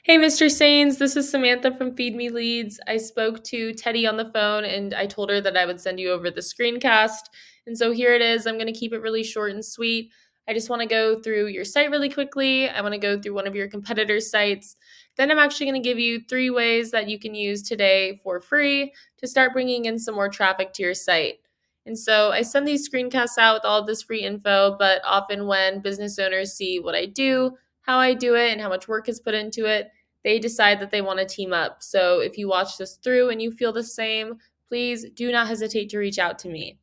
Hey, Mr. Sains, this is Samantha from Feed Me Leads. I spoke to Teddy on the phone and I told her that I would send you over the screencast. And so here it is. I'm going to keep it really short and sweet. I just want to go through your site really quickly. I want to go through one of your competitors' sites. Then I'm actually going to give you 3 ways that you can use today for free to start bringing in some more traffic to your site. And so I send these screencasts out with all of this free info, but often when business owners see what I do, how I do it, and how much work is put into it, they decide that they want to team up. So if you watch this through and you feel the same, please do not hesitate to reach out to me.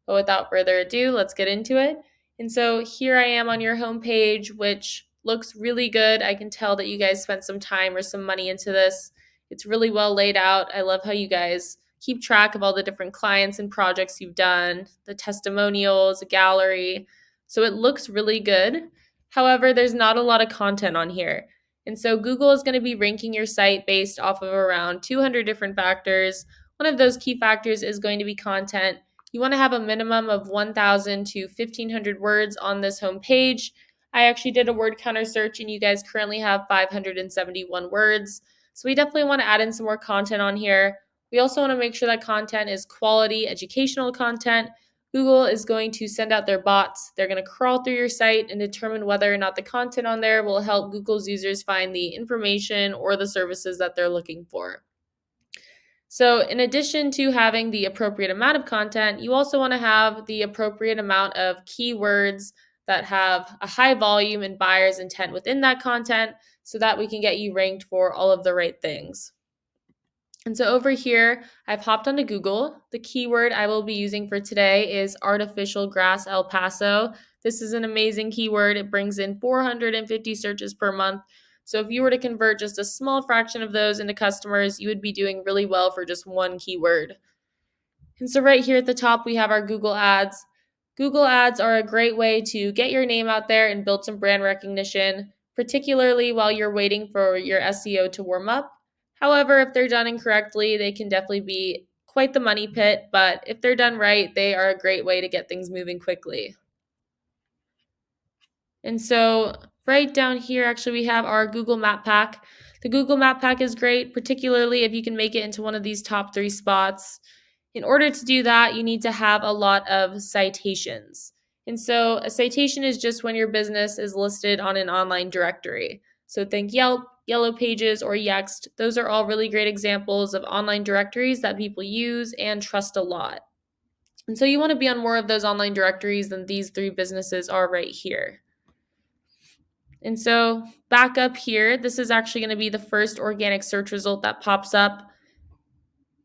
But without further ado, let's get into it. And so here I am on your homepage, which looks really good. I can tell that you guys spent some time or some money into this. It's really well laid out. I love how you guys keep track of all the different clients and projects you've done, the testimonials, a gallery. So it looks really good. However, there's not a lot of content on here. And so Google is going to be ranking your site based off of around 200 different factors. One of those key factors is going to be content. You want to have a minimum of 1,000 to 1,500 words on this homepage. I actually did a word counter search and you guys currently have 571 words. So we definitely want to add in some more content on here. We also want to make sure that content is quality educational content. Google is going to send out their bots. They're going to crawl through your site and determine whether or not the content on there will help Google's users find the information or the services that they're looking for. So, in addition to having the appropriate amount of content, you also want to have the appropriate amount of keywords that have a high volume and buyer's intent within that content so that we can get you ranked for all of the right things. And so over here, I've hopped onto Google. The keyword I will be using for today is artificial grass El Paso. This is an amazing keyword. It brings in 450 searches per month. So if you were to convert just a small fraction of those into customers, you would be doing really well for just one keyword. And so right here at the top, we have our Google Ads. Google Ads are a great way to get your name out there and build some brand recognition, particularly while you're waiting for your SEO to warm up. However, if they're done incorrectly, they can definitely be quite the money pit, but if they're done right, they are a great way to get things moving quickly. And so right down here, actually, we have our Google Map Pack. The Google Map Pack is great, particularly if you can make it into one of these top 3 spots. In order to do that, you need to have a lot of citations. And so a citation is just when your business is listed on an online directory. So think Yelp, Yellow Pages, or Yext. Those are all really great examples of online directories that people use and trust a lot. And so you want to be on more of those online directories than these 3 businesses are right here. And so back up here, this is actually going to be the first organic search result that pops up.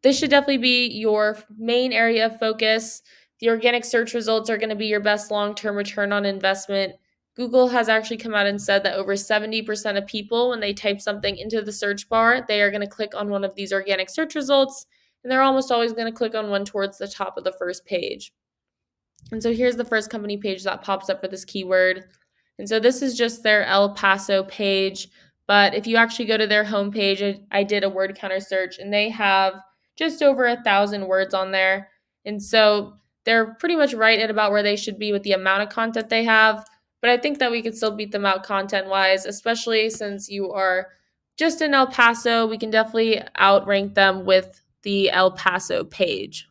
This should definitely be your main area of focus. The organic search results are going to be your best long-term return on investment. Google has actually come out and said that over 70% of people, when they type something into the search bar, they are going to click on one of these organic search results, and they're almost always going to click on one towards the top of the first page. And so here's the first company page that pops up for this keyword. And so this is just their El Paso page. But if you actually go to their homepage, I did a word counter search and they have just over 1,000 words on there. And so they're pretty much right at about where they should be with the amount of content they have. But I think that we could still beat them out content wise, especially since you are just in El Paso. We can definitely outrank them with the El Paso page.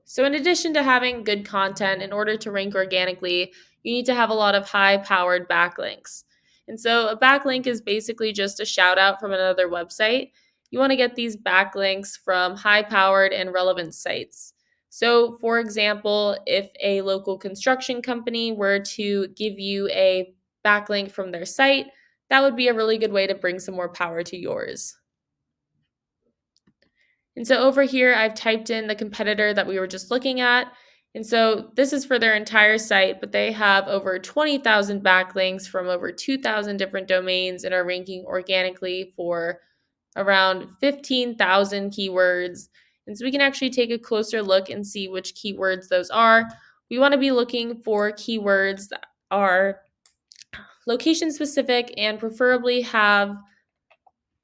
So, in addition to having good content, in order to rank organically, you need to have a lot of high powered backlinks. And so, a backlink is basically just a shout out from another website. You want to get these backlinks from high powered and relevant sites. So, for example, if a local construction company were to give you a backlink from their site, that would be a really good way to bring some more power to yours. And so over here, I've typed in the competitor that we were just looking at. And so this is for their entire site, but they have over 20,000 backlinks from over 2,000 different domains and are ranking organically for around 15,000 keywords. And so we can actually take a closer look and see which keywords those are. We want to be looking for keywords that are location specific and preferably have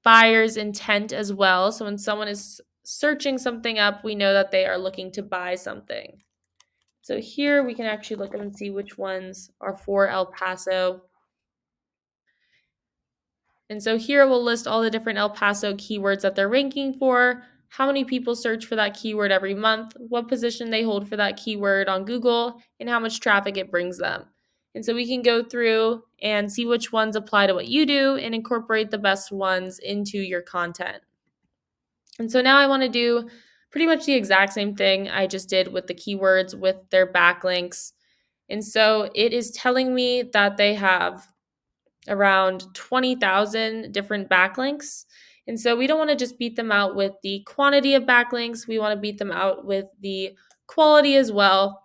buyer's intent as well. So when someone is searching something up, we know that they are looking to buy something. So here we can actually look up and see which ones are for El Paso. And so here we'll list all the different El Paso keywords that they're ranking for, how many people search for that keyword every month, what position they hold for that keyword on Google, and how much traffic it brings them. And so we can go through and see which ones apply to what you do and incorporate the best ones into your content. And so now I want to do pretty much the exact same thing I just did with the keywords with their backlinks. And so it is telling me that they have around 20,000 different backlinks. And so we don't want to just beat them out with the quantity of backlinks, we want to beat them out with the quality as well.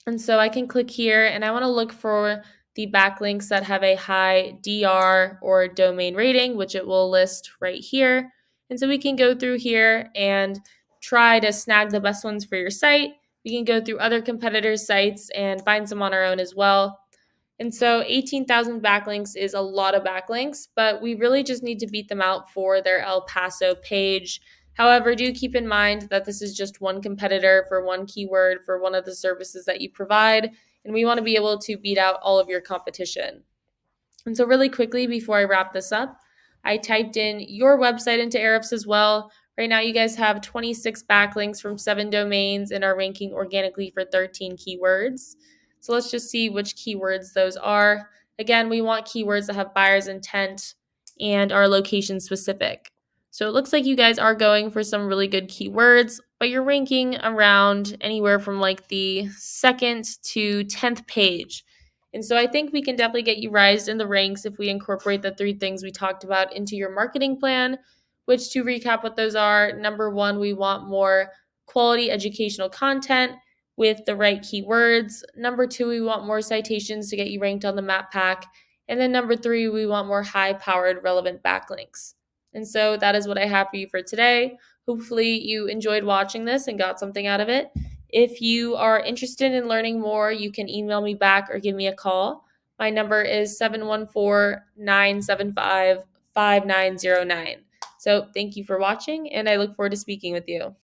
And so I can click here and I want to look for the backlinks that have a high DR or domain rating, which it will list right here. And so we can go through here and try to snag the best ones for your site. We can go through other competitors' sites and find some on our own as well. And so 18,000 backlinks is a lot of backlinks, but we really just need to beat them out for their El Paso page. However, do keep in mind that this is just one competitor for one keyword for one of the services that you provide, and we want to be able to beat out all of your competition. And so really quickly before I wrap this up, I typed in your website into Ahrefs as well. Right now you guys have 26 backlinks from 7 domains and are ranking organically for 13 keywords. So let's just see which keywords those are. Again, we want keywords that have buyer's intent and are location specific. So it looks like you guys are going for some really good keywords, but you're ranking around anywhere from like the 2nd to 10th page. And so I think we can definitely get you raised in the ranks if we incorporate the 3 things we talked about into your marketing plan, which, to recap what those are, number 1, we want more quality educational content with the right keywords. Number 2, we want more citations to get you ranked on the map pack. And then number 3, we want more high-powered relevant backlinks. And so that is what I have for you for today. Hopefully you enjoyed watching this and got something out of it. If you are interested in learning more, you can email me back or give me a call. My number is 714-975-5909. So thank you for watching, and I look forward to speaking with you.